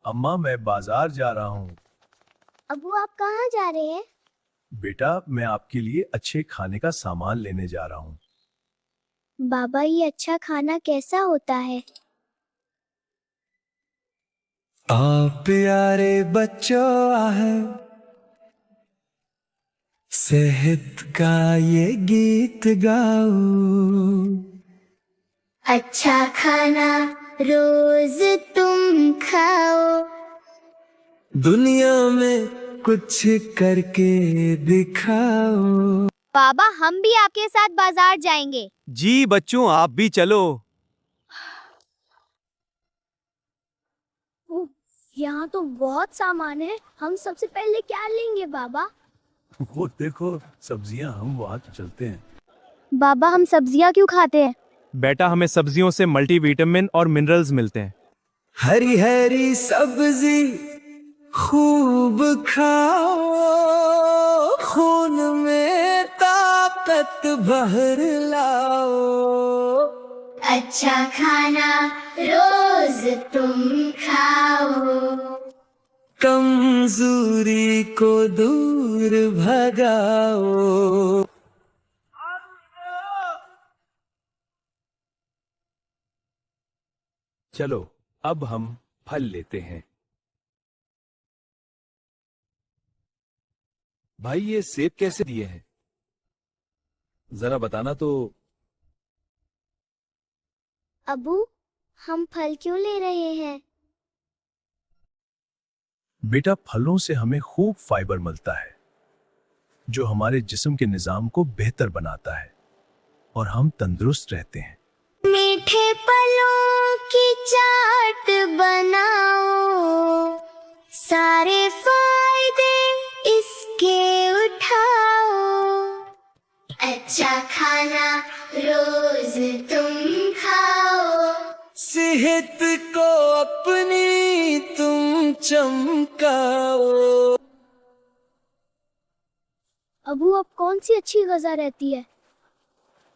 अम्मा मैं बाजार जा रहा हूँ। अबू आप कहाँ जा रहे हैं? बेटा मैं आपके लिए अच्छे खाने का सामान लेने जा रहा हूँ। बाबा ये अच्छा खाना कैसा होता है? प्यारे बच्चों आहे सेहत का ये गीत गाओ। अच्छा खाना रोज तुम खाओ। दुनिया में कुछ करके दिखाओ। बाबा हम भी आपके साथ बाजार जाएंगे। जी बच्चों आप भी चलो। यहाँ तो बहुत सामान है, हम सबसे पहले क्या लेंगे बाबा? वो देखो सब्जियाँ, हम वहाँ चलते हैं। बाबा हम सब्जियाँ क्यों खाते हैं? बेटा हमें सब्जियों से मल्टीविटामिन और मिनरल्स मिलते हैं। हरी हरी सब्जी खूब खाओ, खून में ताकत भर लाओ। अच्छा खाना रोज तुम खाओ। कमजोरी को दूर भगाओ। चलो अब हम फल लेते हैं। भाई ये सेब कैसे दिए हैं? जरा बताना तो। अबू हम फल क्यों ले रहे हैं? बेटा फलों से हमें खूब फाइबर मिलता है जो हमारे जिस्म के निजाम को बेहतर बनाता है और हम तंदुरुस्त रहते हैं। मीठे फलों की चाट बनाओ, सारे फायदे इसके उठाओ। अच्छा खाना रोज तुम खाओ। सेहत को अपनी तुम चमकाओ। अबू अब कौन सी अच्छी गजा रहती है?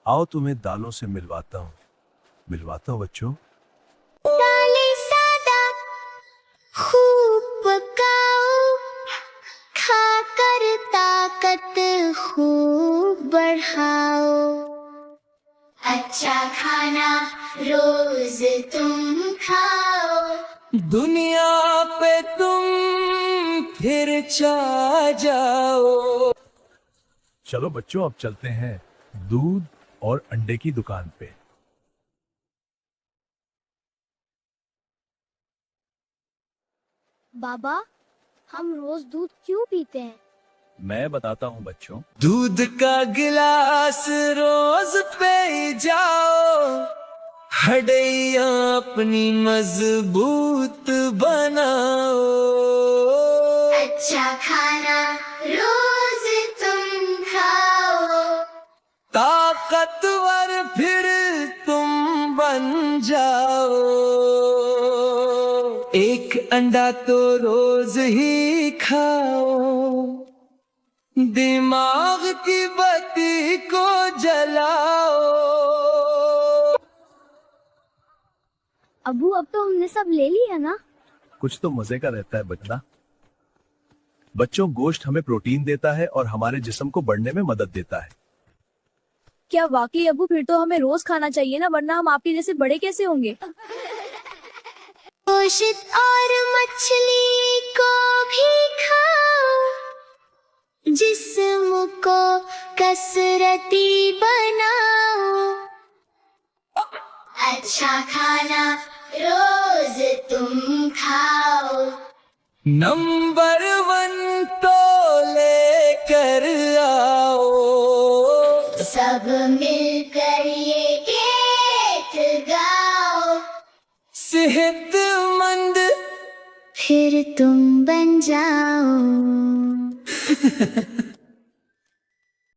आओ तुम्हें दालों से मिलवाता हूँ बच्चों। दालें सादा खूब पकाओ, खाकर ताकत खूब बढ़ाओ। अच्छा खाना रोज तुम खाओ। दुनिया पे तुम फिर छा जाओ। चलो बच्चों अब चलते हैं दूध और अंडे की दुकान पे। बाबा हम रोज दूध क्यों पीते हैं? मैं बताता हूँ बच्चों। दूध का गिलास रोज पे जाओ, हड्डियां अपनी मजबूत बनाओ। अच्छा खाना रोज तुम खाओ। ताकतवर फिर तुम बन जाओ। एक अंडा तो रोज ही खाओ, दिमाग की बत्ती को जलाओ। अबू अब तो हमने सब ले लिया ना? कुछ तो मजे का रहता है बचना। बच्चों गोश्त हमें प्रोटीन देता है और हमारे जिस्म को बढ़ने में मदद देता है। क्या वाकई अबू? फिर तो हमें रोज खाना चाहिए ना, वरना हम आपके जैसे बड़े कैसे होंगे? गोश्त और मछली को भी खाओ, जिस्म को कसरती बनाओ। अच्छा खाना रोज तुम खाओ। नंबर 1 तो लेकर आओ। सब मिलकर ये गीत गाओ। सेहतमंद फिर तुम बन जाओ।